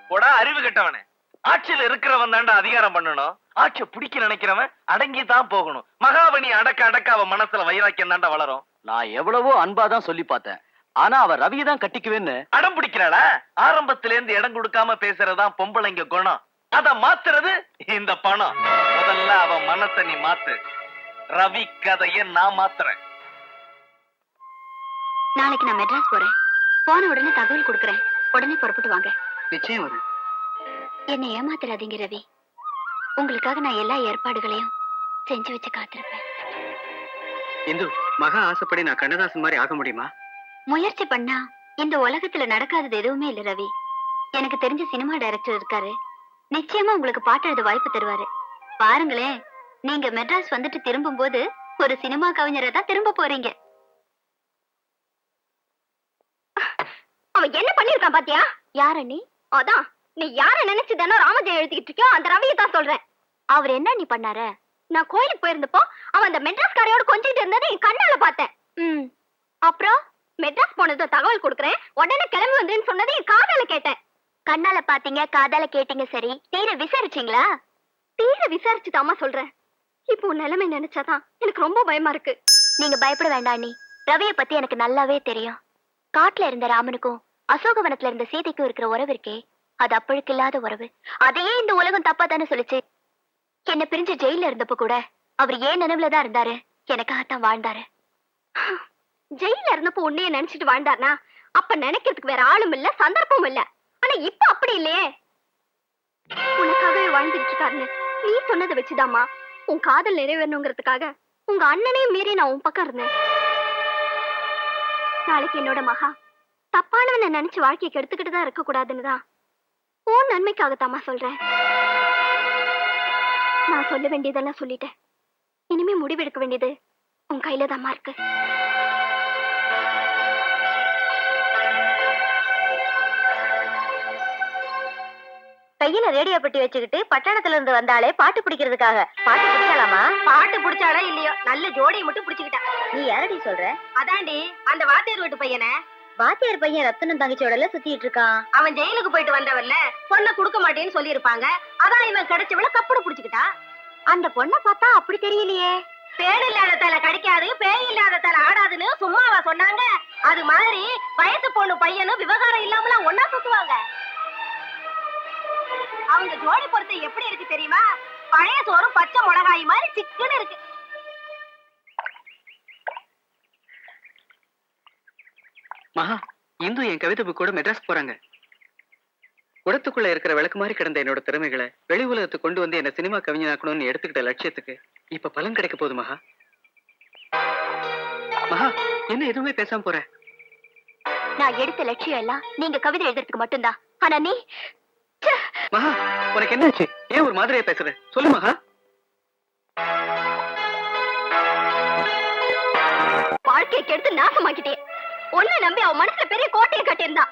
போடா அறிவு கெட்டவனே. ஆட்சியில இருக்கிறவன் தாண்டா அதிகாரம் பண்ணணும். ஆட்சியை பிடிக்க நினைக்கிறவன் அடங்கி தான் போகணும். மகாபலி அடக்க அடக்க அவன் மனசுல வைராக்கியம் தாண்டா வளரும். நான் எவ்வளவோ அன்பாதான் சொல்லி பார்த்தேன். ஆனா அவ ரவியை தான் கட்டிக்குவேன்னு அடம் பிடிக்கிறாளா? ஆரம்பத்துல இருந்து இடம் கொடுக்காம பேசுறதுதான் பொம்பளைங்க குணம். அத மாத்துறது இந்த பணம். முதல்ல அவன் மனசை நீ மாத்து. ரவி கதையை நான் மாத்துறேன். நாளைக்கு நான் மெட்ராஸ் போறேன். போன உடனே தகவல் கொடுக்கறேன். உடனே புறப்பட்டு வாங்க. நிச்சயம் வரும். என்னை ஏமாத்திராதீங்க ரவி. உங்களுக்காக நான் எல்லா ஏற்பாடுகளையும் செஞ்சு வச்சு காத்திருப்பேன். இந்து, மகா ஆசைப்படி நான் கண்ணதாசன் மாதிரி ஆக முடியுமா? முயற்சி பண்ணா இந்த உலகத்துல நடக்காதது எதுவுமே இல்ல ரவி. எனக்கு தெரிஞ்ச சினிமா டைரக்டர் இருக்காரு. நிச்சயமா உங்களுக்கு பாட்டு எழுத வாய்ப்பு தருவாரு. பாருங்களேன், நீங்க மெட்ராஸ் வந்துட்டு திரும்பும் போது ஒரு சினிமா கவிஞரை தான் திரும்ப போறீங்க. அவன் என்ன பண்ணிருக்கான் பாத்தியா? யார நீ? அதான் நீ யார நினைச்சு தானே ராமஜெயம் எழுதிக்கிட்டு இருக்கியோ அந்த ரவியை தான் சொல்றேன். அவர் என்ன நீ பண்ணாரு? நான் கோயிலுக்கு போயிருந்தப்போ அவன் அந்த மெட்ராஸ் காரையோட கொஞ்சிட்டு இருந்ததை என் கண்ணால பார்த்தேன். அப்புறம் மெட்ராஸ் போனது தகவல் கொடுக்கறேன், உடனே கிளம்பி வந்துன்னு சொன்னதை என் காதால கேட்டேன். கண்ணால பாத்தீங்க, காதால கேட்டீங்க. சரி, தீர விசாரிச்சீங்களா? தீர விசாரிச்சுதாமா சொல்றேன். இப்போ நிலைமை நினைச்சாதான் எனக்கு ரொம்ப பயமா இருக்கு. நீங்க பயப்பட வேண்டாம் நீ. ரவியை பத்தி எனக்கு நல்லாவே தெரியும். காட்டுல இருந்த ராமனுக்கும் அசோகவனத்துல இருந்த சீதைக்கும் இருக்கிற உறவு இருக்கே, அது அப்பழுக்கு இல்லாத உறவு. அதையே இந்த உலகம் தப்பா தானே சொல்லிச்சு. என்ன பிரிஞ்சு ஜெயில இருந்தப்ப கூட அவர் ஏன் நினைவுலதான் இருந்தாரு, எனக்காகத்தான் வாழ்ந்தாரு. ஜெயில இருந்தப்போ உன்னைய நினைச்சிட்டு வாழ்ந்தார்னா அப்ப நினைக்கிறதுக்கு வேற ஆளும் இல்ல, சந்தர்ப்பமும் இல்ல. ஆனா இப்ப அப்படி இல்லையே. உனக்காகவே வாழ்ந்துட்டு இருக்காருன்னு நீ சொன்னதை வச்சுதாமா உன் காதல் நிறைவேறணுங்கிறதுக்காக உங்க அண்ணனையும் மீறி நான் உன் பக்கம் இருந்தேன். நாளைக்கு என்னோட மகா தப்பானவனை நினைச்சு வாழ்க்கையை கெடுத்துக்கிட்டு தான் இருக்க கூடாதுன்னுதான் உன் நன்மைக்காகத்தாமா சொல்றேன். நான் சொல்ல வேண்டியதெல்லாம் சொல்லிட்டேன். இனிமே முடிவெடுக்க வேண்டியது உன் கையில தாமா இருக்கு. கையில ரேடியோ பெட்டி வச்சுக்கிட்டு பட்டணத்துல இருந்து வந்தாலே பாட்டு பிடிக்கிறதுக்காக. பாட்டு பிடிச்சாலாமா? பாட்டு பிடிச்சாலா இல்லையோ, நல்ல ஜோடியை மட்டும் பிடிச்சுக்கிட்டா. நீ யாரடி சொல்ற? அதாண்டி அந்த வாத்தியார் வீட்டு பையனை. வாத்தியார் பையன் ரத்தனம் தங்கச்சியோட சுத்திட்டு இருக்கான். அவன் ஜெயிலுக்கு போயிட்டு வந்தவர்ல, பொண்ணை கொடுக்க மாட்டேன்னு சொல்லி இருப்பாங்க. அதான் இவன் கிடைச்சவள கப்புடு பிடிச்சுக்கிட்டா. அந்த பொண்ணை பார்த்தா அப்படி தெரியலையே. பேடு இல்லாத தலை கடிக்காது, பேய் இல்லாத தலை ஆடாதுன்னு சும்மாவா சொன்னாங்க? அது மாதிரி வயசு பொண்ணு பையனும் விவகாரம் இல்லாமல ஒன்னா சுத்துவாங்க. அவங்க ஜோடி பொறுத்து எப்படி இருக்கு தெரியுமா? பழைய சோறும் பச்சை மிளகாய் மாதிரி சிக்கன்னு இருக்கு. மகா, இந்து என் கவிதை புக்கோட மெட்ராஸ் போறாங்க. குடத்துக்குள்ள இருக்கிற விளக்கு மாதிரி கிடந்த என்னோட திறமைகளை வெளி உலகத்துக்கு கொண்டு வந்து என்ன சினிமா கவிஞனாக்கணும்னு எடுத்துக்கிட்ட லட்சியத்துக்கு இப்ப பலன் கிடைக்க போகுது. மகா, மகா, என்ன எதுவுமே பேசாம போற? நான் எடுத்த லட்சியம் எல்லாம் நீங்க கவிதை எழுதுறதுக்கு மட்டும்தான். ஆனா நீ மகா, உனக்கு என்னாச்சு? ஏன் ஒரு மாதிரியா பேசுற? சொல்லு மகா. வாழ்க்கையை கெடுத்து நாசமாக்கிட்டே. ஒன்ன நம்பி அவன் மனசுல பெரிய கோட்டையை கட்டியிருந்தா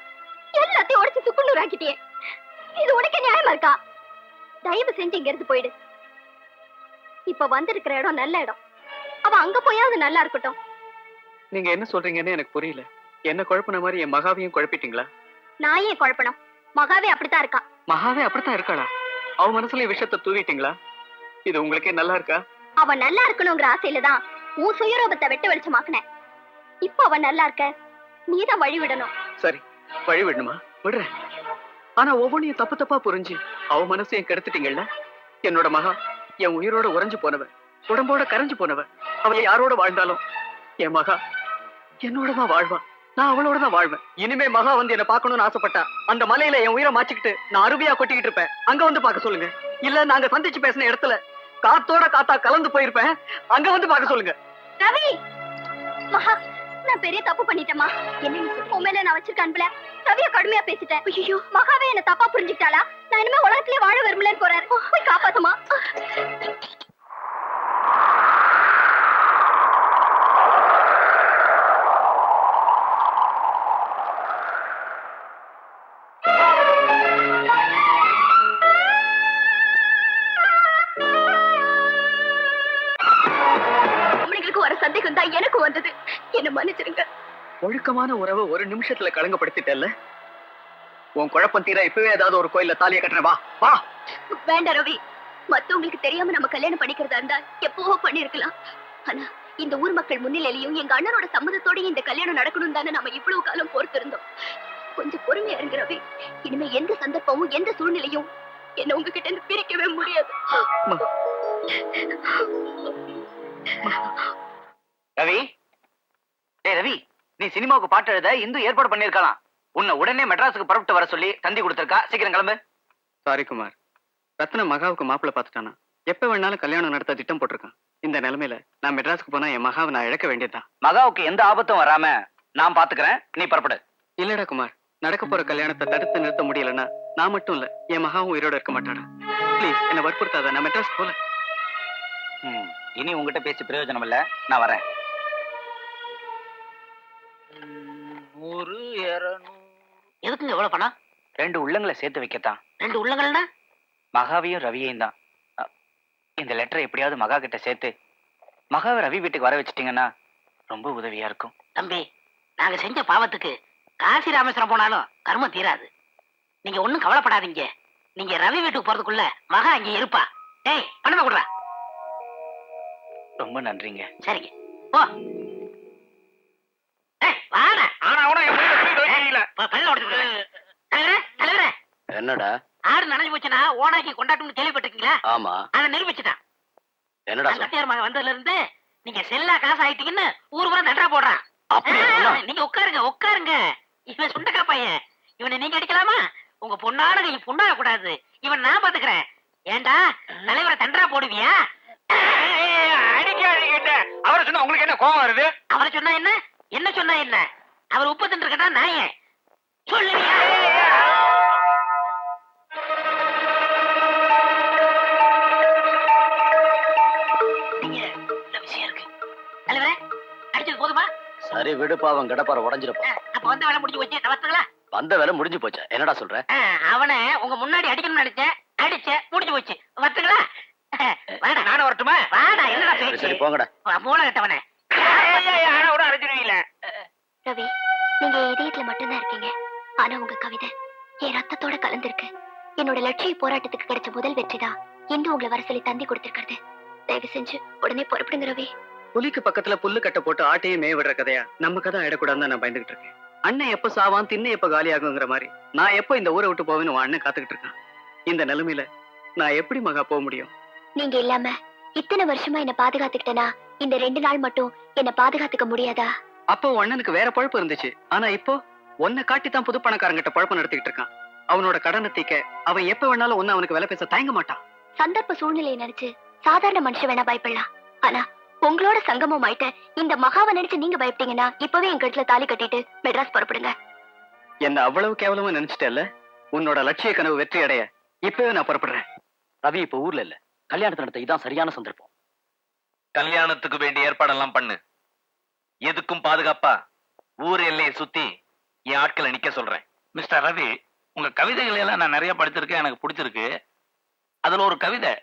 எல்லாத்தையும் உடைச்சு துக்குநூறு ஆக்கிட்டே. இது உனக்கு நியாயமா இருக்கா? தயவு செஞ்சு இங்க இருந்து போயிடு. இப்ப வந்திருக்கிற இடம் நல்ல இடம். அவ அங்க போயாவது நல்லா இருக்கட்டும். நீங்க என்ன சொல்றீங்கன்னு எனக்கு புரியல. என்ன குழப்பின மாதிரி என் மகாவையும் குழப்பிட்டீங்களா? நான் ஏன் குழப்பணும்? மகாவே அப்படித்தான் இருக்கா. மகாவே அப்படித்தான் இருக்காளா? அவ மனசுல விஷத்தை தூவிட்டீங்களா? இது உங்களுக்கே நல்லா இருக்கா? அவ நல்லா இருக்கணுங்கிற ஆசையில தான் உன் சுயரூபத்தை வெட்ட வெளிச்சமாக்குனேன். இப்ப அவ நல்லா இருக்க, நீதான் வழி விடணும். சரி, வழி விடணுமா? விடுறேன். ஆனா ஒவ்வொன்றையும் தப்பு தப்பா புரிஞ்சு அவ மனசையும் கெடுத்துட்டீங்கல்ல. என்னோட மகா என் உயிரோட உறைஞ்சு போனவ, உடம்போட கரைஞ்சு போனவ. அவ யாரோட வாழ்ந்தாலும் என் மகா என்னோட தான் வாழ்வா. நான் அவளோட தான் வாழ்வேன். இனிமே மகா வந்து என்ன பார்க்கணும்னு ஆசைப்பட்டா அந்த மலையில என் உயிரை மாச்சிக்கிட்டு நான் அருவியா கொட்டிக்கிட்டு இருப்பேன். அங்க வந்து பார்க்க சொல்லுங்க. இல்ல நாங்க சந்திச்சு பேசின இடத்துல காத்தோட காத்தா கலந்து போயிருப்பேன். அங்க வந்து பார்க்க சொல்லுங்க. ரவி, மகா, நான் பெரிய தப்பு பண்ணிட்டேமா. என்ன உண்மையில நான் வச்சிருக்க அன்புல ரவிய கடுமையா பேசிட்டேன். ஐயோ, மகாவே என்ன தப்பா புரிஞ்சுக்கிட்டாளா? நான் இனிமே உலகத்திலே வாழ விரும்பலன்னு போறாரு. போய் காப்பாத்துமா. சந்தேகம் தான் எனக்கு வந்தது. என்ன மன்னிச்சிருங்க. ஒழுக்கமான உறவை ஒரு நிமிஷத்துல களங்கப்படுத்திட்டல்ல. உன் குழப்பம் தீர இப்பவே ஏதாவது ஒரு கோயில்ல தாலியை கட்டுறேன். வா வா. வேண்டாம் ரவி, மத்தவங்களுக்கு தெரியாம நம்ம கல்யாணம் பண்ணிக்கிறதா இருந்தா எப்பவோ பண்ணிருக்கலாம். ஆனா இந்த ஊர் மக்கள் முன்னிலையிலையும் எங்க அண்ணனோட சம்மதத்தோடயும் இந்த கல்யாணம் நடக்கணும் தானே நம்ம இவ்வளவு காலம் பொறுத்திருந்தோம். கொஞ்சம் பொறுமையா இருங்க ரவி. இனிமே எந்த சந்தர்ப்பமும் எந்த சூழ்நிலையும் என்ன உங்ககிட்ட இருந்து பிரிக்கவே முடியாது. ரவி, ஏய் ரவி, நீ சினிமாவுக்கு பாட்டு எழுத இந்து ஏற்பாடு பண்ணிருக்கலாம். உன்னை உடனே மெட்ராஸுக்கு புறப்பட்டு வர சொல்லி தந்தி கொடுத்திருக்கா. சீக்கிரம் கிளம்பு. சாரி குமார், ரத்ன மகாவுக்கு மாப்பிள்ள பாத்துட்டானா. எப்ப வேணாலும் கல்யாணம் நடத்த திட்டம் போட்டிருக்கான். இந்த நிலைமையில நான் மெட்ராஸுக்கு போனா என் மகாவை நான் இழக்க வேண்டியதுதான். மகாவுக்கு எந்த ஆபத்தும் வராம நான் பாத்துக்கிறேன், நீ புறப்படு. இல்லடா குமார், நடக்க போற கல்யாணத்தை தடுத்து நிறுத்த முடியலன்னா நான் மட்டும் இல்ல, என் மகாவும் உயிரோட இருக்க மாட்டாடா. ப்ளீஸ் என்ன வற்புறுத்தாத, நான் மெட்ராஸ் போல. இனி உங்ககிட்ட பேசி பிரயோஜனம் இல்ல, நான் வரேன். 100 200 எதுக்குங்க எவ்வளவு பணம்? 2 உள்ளங்களை சேர்த்து வைக்கத்தான். 2 உள்ளங்கள்னா? மகாவையும் ரவியையும் தான். இந்த லெட்டரை எப்படியாவது மகா கிட்ட சேர்த்து மகாவை ரவி வீட்டுக்கு வர வச்சிட்டீங்கன்னா ரொம்ப உதவியா இருக்கும். தம்பி, நாங்க செஞ்ச பாவத்துக்கு காசி ராமேஸ்வரம் போனாலும் கர்மம் தீராது. நீங்க ஒண்ணும் கவலைப்படாதீங்க. நீங்க ரவி வீட்டுக்கு போறதுக்குள்ள மகா அங்க இருப்பா. டேய், பணமா கொடுறா. ரொம்ப நன்றிங்க. சரிங்க, போ. வாடா. தலைவரே, என்னடா ஆடு நனைஞ்சு போச்சுன்னா ஓனாக்கி கொண்டாட்டம்னு கேள்விப்பட்டிருக்கீங்களா? ஆமா, அதை நிரூபிச்சுட்டான். என்னடா கட்டியார் மகன் வந்ததுல இருந்து நீங்க செல்லா காசு ஆயிட்டீங்கன்னு ஊர் பூரா தண்டா போடுறான். நீங்க உட்காருங்க உட்காருங்க. இவன் சுண்டக்கா பையன், இவனை நீங்க அடிக்கலாமா? உங்க பொண்ணான கை பொண்ணாக கூடாது. இவன் நான் பாத்துக்கிறேன். ஏண்டா தலைவரை தண்டா போடுவியா? அடிக்காதீங்க. அவரை சொன்னா உங்களுக்கு என்ன கோவம் வருது? அவரை சொன்னா என்ன, என்ன சொன்னா என்ன? அவர் உப்பு தின்று இருக்கட்டா நாயே சொல்லுவியா? விஷயம் இருக்கு தலைவரே, அடிச்சது போதுமா? சரி விடுப்பா, அவன் கடப்பார உடைஞ்சிருப்பா. அப்ப வந்த வேலை முடிஞ்சு போச்சு. வரட்டுங்களா? வந்த வேலை முடிஞ்சு போச்சா? என்னடா சொல்ற? அவனை உங்க முன்னாடி அடிக்கணும்னு நினைச்சேன், அடிச்ச முடிஞ்சு போச்சு. வரட்டுங்களா? வாடா. நானும் வரட்டுமா? வாடா. என்னடா பேச்சு? சரி போங்கடா. மூளை கட்டவனே. அடிச்சிருவீங்கள ரவி, நீங்க என் இதயத்துல மட்டும்தான் இருக்கீங்க. ஆனா உங்க கவிதை என் ரத்தத்தோட கலந்திருக்கு. என்னோட லட்சிய போராட்டத்துக்கு கிடைச்ச முதல் வெற்றிதான் இன்று உங்களை வர சொல்லி தந்தி கொடுத்திருக்கிறது. தயவு செஞ்சு உடனே புறப்படுங்க ரவி. புலிக்கு பக்கத்துல புல்லு கட்ட போட்டு ஆட்டையே மேய விடுற கதையா நம்ம கதை ஆயிடக்கூடாதுன்னு நான் பயந்துகிட்டு இருக்கேன். அண்ணன் எப்ப சாவான், திண்ணை எப்ப காலி ஆகுங்கிற மாதிரி நான் எப்போ இந்த ஊரை விட்டு போவேன்னு உன் அண்ணன் காத்துக்கிட்டு இருக்கான். இந்த நிலைமையில நான் எப்படி மகா போக முடியும்? நீங்க இல்லாம இத்தனை வருஷமா என்ன பாதுகாத்துக்கிட்டனா இந்த 2 நாள் மட்டும் என்ன பாதுகாத்துக்க முடியாதா? அப்போ அண்ணனுக்கு வேற பழப்பு இருந்துச்சு. ஆனா இப்போ உன்னை காட்டித்தான் புது பணக்காரங்கிட்ட பழப்பம் நடத்திக்கிட்டு இருக்கான். அவனோட கடனை தீக்க அவன் எப்ப வேணாலும் ஒன்னு அவனுக்கு வேலை பேச தயங்க மாட்டான். சந்தர்ப்ப சூழ்நிலையை நினைச்சு சாதாரண மனுஷன் வேணா பயப்படலாம். ஆனா உங்களோட சங்கமம் ஆயிட்ட இந்த மகாவை நினைச்சு நீங்க பயப்பட்டீங்கன்னா இப்பவே என் கழுத்துல தாலி கட்டிட்டு மெட்ராஸ் புறப்படுங்க. என்ன அவ்வளவு கேவலமா நினைச்சிட்டல்ல? உன்னோட லட்சிய கனவு வெற்றி அடைய இப்பவே நான் புறப்படுறேன். ரவி இப்ப ஊர்ல இல்ல, கல்யாணத்தை நடத்த இதான் சரியான சந்தர்ப்பம். கல்யாணத்துக்கு வேண்டிய ஏற்பாடெல்லாம் பண்ணு. எதுக்கும் பாதுகாப்பா ஊர் எல்லையை சுத்தி என் ஆட்களை நிக்க சொல்றேன். மிஸ்டர் ரவி, உங்க கவிதைகளை எல்லாம் நான் நிறைய படிச்சிருக்கேன், எனக்கு பிடிச்சிருக்கு. அதுல ஒரு கவிதை,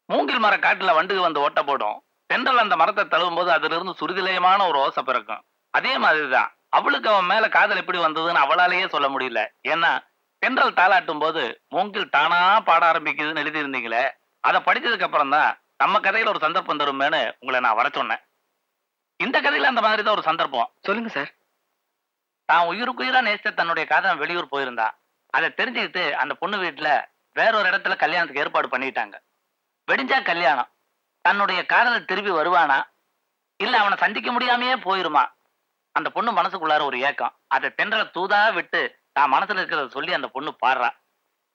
மூங்கில் மர காட்டுல வண்டுக்கு வந்து ஓட்ட போடும், தென்றல் அந்த மரத்தை தழுவும் போது அதுல இருந்து சுருதிலயமான ஒரு ஓசை பிறக்கும். அதே மாதிரிதான் அவளுக்கு அவன் மேல காதல் எப்படி வந்ததுன்னு அவளாலேயே சொல்ல முடியல. ஏன்னா தென்றல் தாளாட்டும் போது மூங்கில் தானா பாட ஆரம்பிக்குதுன்னு எழுதி இருந்தீங்களே, அதை படிச்சதுக்கு அப்புறம் தான் நம்ம கதையில ஒரு சந்தர்ப்பம் தருமேன்னு உங்களை நான் வர சொன்னேன். இந்த கதையில அந்த மாதிரி தான் ஒரு சந்தர்ப்பம். சொல்லுங்க சார். தான் உயிருக்குயிரா நேசித்த தன்னுடைய காதலன் வெளியூர் போயிருந்தா. அதை தெரிஞ்சுக்கிட்டு அந்த பொண்ணு வீட்டுல வேறொரு இடத்துல கல்யாணத்துக்கு ஏற்பாடு பண்ணிட்டாங்க. வெடிஞ்சா கல்யாணம். தன்னுடைய காதலன் திரும்பி வருவானா இல்ல அவனை சந்திக்க முடியாமையே போயிருமா? அந்த பொண்ணு மனசுக்குள்ளார ஒரு ஏக்கம். அதை தென்றல தூதா விட்டு தான் மனசுல இருக்கிறத சொல்லி அந்த பொண்ணு பாடுறா.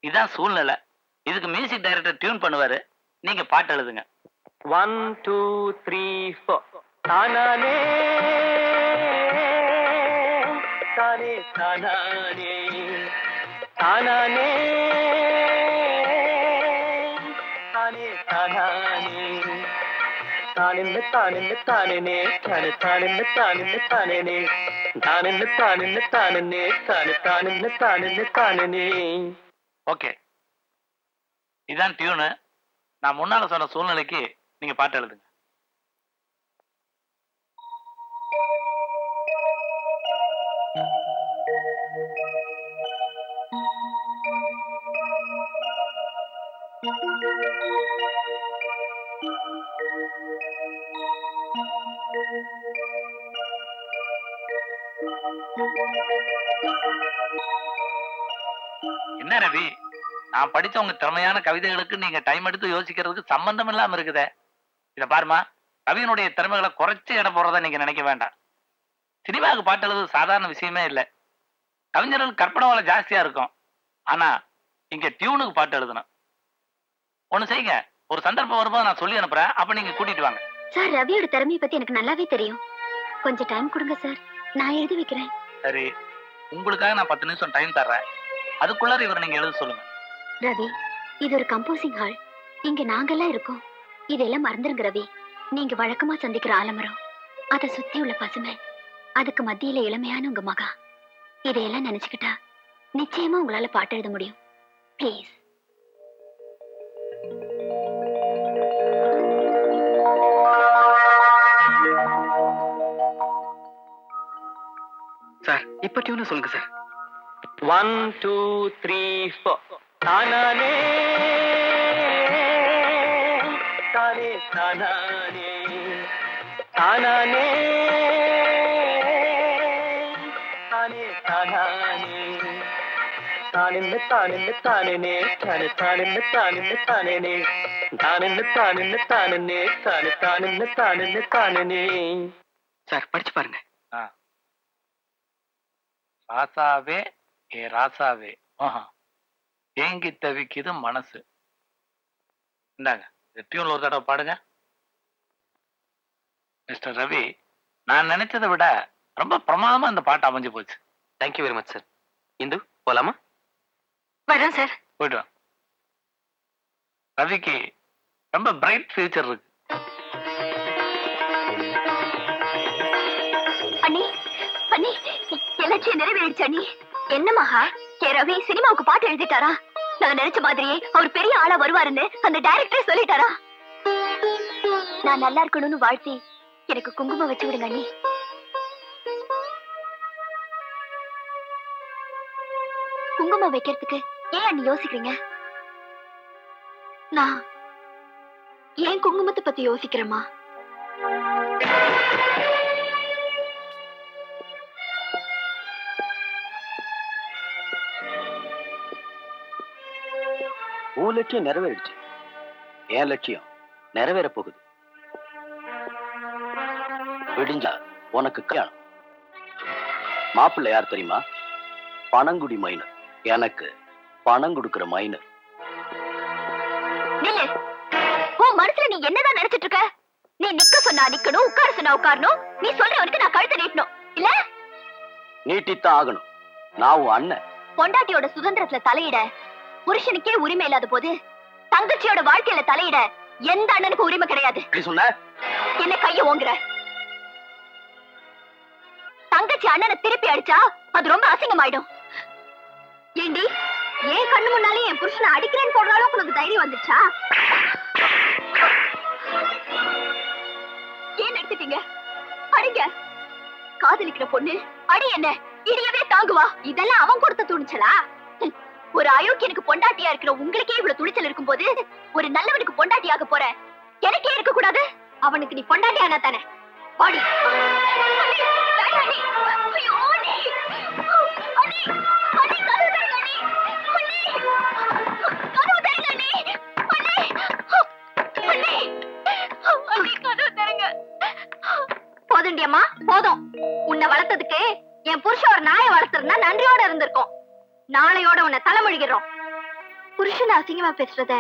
இதுதான் சூழ்நிலை. இதுக்கு மியூசிக் டைரக்டர் டியூன் பண்ணுவாரு, நீங்க பாட்டு எழுதுங்க. 1 2 3 4 தானானே தானே தானானே தானானே தானே தானானே தானென்ன தானென்ன தானே தானே தானென்ன தானென்ன தானே தானென்ன தானென்ன தானே தானே தானென்ன தானென்ன தானே. ஓகே, இதான் டியூனு. நான் முன்னால சொன்ன சூழ்நிலைக்கு நீங்க பாட்டு எழுதுங்க. என்ன ரவி, நான் படிச்ச உங்க திறமையான கவிதைகளுக்கு நீங்க டைம் எடுத்து யோசிக்கிறதுக்கு சம்பந்தம் இல்லாம இருக்குதே. இத பாருமா, கவியனுடைய திறமைகளை குறைச்சு இடம் போடுறதா நீங்க நினைக்க வேண்டாம். சினிமாவுக்கு பாட்டு எழுதுறது சாதாரண விஷயமே இல்லை. கவிஞர்கள் கற்பனை வளம் ஜாஸ்தியா இருக்கும். ஆனா இங்க டியூனுக்கு பாட்டு எழுதணும். ஒண்ணு செய்யுங்க, ஒரு சந்தர்ப்பம் வரும்போது நான் சொல்லி அனுப்புறேன், அப்ப நீங்க கூட்டிட்டு வாங்க. சார், ரவியோட திறமையை பத்தி எனக்கு நல்லாவே தெரியும். கொஞ்சம் டைம் கொடுங்க சார், நான் எழுதி வைக்கிறேன். சரி, உங்களுக்காக நான் 10 நிமிஷம் டைம் தர்றேன். அதுக்குள்ளார இவர் நீங்க எழுத சொல்லுங்க. ரவி, இது ஒரு கம்போசிங் ஹால். இங்க நாங்கெல்லாம் இருக்கோம். இதெல்லாம் மறந்துருங்க ரவி. நீங்க வழக்கமா சந்திக்கிற ஆலமரம், அதை சுத்தி உள்ள பசுமை, அதுக்கு மத்தியில இளமையான உங்க மகா, இதையெல்லாம் நினைச்சுக்கிட்டா நிச்சயமா உங்களால பாட்டு எழுத முடியும். ப்ளீஸ். சார், இப்ப டியூனை சொல்லுங்க சார். 1 2 3 4 தானானே தானே தானானே தானானே தானே தானானே தானென்ன தானென்ன தானேனே தானே தானென்ன தானென்ன தானேனே தானென்ன தானென்ன தானேனே தானே தானென்ன தானென்ன தானேனே. சார், படிச்சு பாருங்க. ராசாவே ஏ ராசாவே, ஏங்கி தவிக்குது மனசு. இந்தாங்க, டியூன்ல ஒரு தடவை பாடுங்க. மிஸ்டர் ரவி, நான் நினைச்சதை விட ரொம்ப பிரமாதமா இந்த பாட்டு அமைஞ்சு போச்சு. Thank you very much sir. Hindu போலாமா? வரேன் சார். போயிட்டு வா. ரவிக்கு ரொம்ப பிரைட் ஃபியூச்சர் இருக்கு. அண்ணி, அண்ணி, எல்லாத்தையும் நிறைவேறிடுச்சு அண்ணி. என்ன மகா, கே ரவி சினிமாவுக்கு பாட்டு எழுதிட்டாரா? நான் நினைச்ச மாதிரியே அவர் பெரிய ஆளா வருவாருன்னு அந்த டைரக்டர் சொல்லிட்டாரா? நான் நல்லா இருக்கணும்னு வாழ்த்தி எனக்கு குங்குமம் வச்சு விடுங்க அண்ணி. குங்குமம் வைக்கிறதுக்கு ஏன் அண்ணி யோசிக்கிறீங்க? நான் ஏன் குங்குமத்தை பத்தி யோசிக்கிறேமா? உன் லட்சியம் நிறைவேறிடுச்சு, என் லட்சியம் நிறைவேற போகுது. விடிஞ்சா உனக்கு கல்யாணம். மாப்பிள்ளை யார் தெரியுமா? பணங்குடி மைனர். எனக்கு பணம் கொடுக்கிற மைனர். நில்லு. உன் மனசுல நீ என்னதான் நினைச்சிட்டு இருக்க? நீ நிக்க சொன்னா நிக்கணும், உட்கார சொன்னா உட்காரணும். நீ சொல்றவனுக்கு நான் கழுத்தை நீட்டணும், இல்ல? நீட்டித்தான் ஆகணும். நான் உன் அண்ணன். பொண்டாட்டியோட சுதந்திரத்துல தலையிட புருஷனுக்கே உரிமை இல்லாத போது தங்கச்சியோட வாழ்க்கையில தலையிட எந்த அண்ணனுக்கு உரிமை கிடையாது. சொன்ன என்ன கைய ஓங்குற? தங்கச்சி அண்ணனை திருப்பி அடிச்சா அது ரொம்ப அசிங்கமாயிடும். ஏண்டி, ஏன் கண்ணு முன்னாலே என் புருஷனை அடிக்கிறேன்னு போடுற அளவுக்கு உனக்கு தைரியம் வந்துச்சா? ஏன் எடுத்துட்டீங்க? அடிங்க. காதலிக்கிற பொண்ணு அடி என்ன இடியவே தாங்குவா? இதெல்லாம் அவன் கொடுத்த துணிச்சலா? ஒரு அயோக்கியனுக்கு பொண்டாட்டியா இருக்கிற உங்களுக்கே இவ்வளவு துணிச்சல் இருக்கும் போது ஒரு நல்லவனுக்கு பொண்டாட்டியாக போற எனக்கே இருக்க கூடாது? அவனுக்கு நீ பொண்டாட்டியானா தானே? பாடி. போதுண்டியம்மா, போதும். உன்னை வளர்த்ததுக்கு என் புருஷன் ஒரு நாயை வளர்த்திருந்தா நன்றியோட இருந்திருக்கும். நாளையோட உன்னை தலைமொழிகிறோம். புருஷன் அசிங்கமா பேசுறத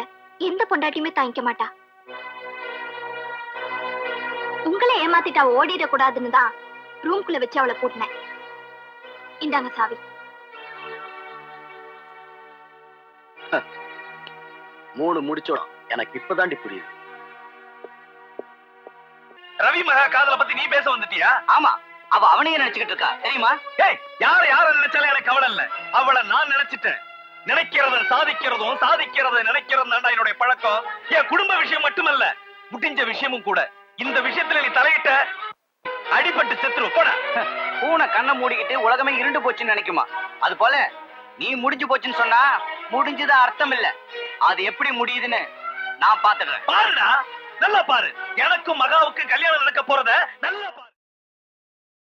எந்த பொண்டாட்டியுமே தாங்கிக்க மாட்டா. உங்களை ஏமாத்திட்டு அவ ஓடிட கூடாதுன்னு தான் ரூம்குள்ள வச்சு அவளை பூட்டினேன். இந்தாங்க சாவி. 3 முடிச்சோம். எனக்கு இப்பதாண்டி புரியுது. ரவி மகா காதலை பத்தி நீ பேச வந்துட்டியா? ஆமா, அவ அவனையே நினைச்சுக்கிட்டு இருக்கா தெரியுமா? ஏய், யார நினைச்சாலும் எனக்கு கவலை இல்ல. அவளை நான் நினைச்சிட்டேன். நினைக்கிறத சாதிக்கிறதும் சாதிக்கிறத நினைக்கிறதும் தான்டா என்னுடைய பழக்கம். என் குடும்ப விஷயம் மட்டுமல்ல, முடிஞ்ச விஷயமும் கூட. இந்த விஷயத்துல நீ தலையிட்ட அடிபட்டு செத்துரு. போடா. பூனை கண்ணை மூடிக்கிட்டு உலகமே இருண்டு போச்சுன்னு நினைக்குமா? அது போல நீ முடிஞ்சு போச்சுன்னு சொன்னா முடிஞ்சதா அர்த்தம் இல்ல. அது எப்படி முடியுதுன்னு நான் பாத்துக்கிறேன். பாருடா, நல்லா பாரு. எனக்கும் மகாவுக்கும் கல்யாணம்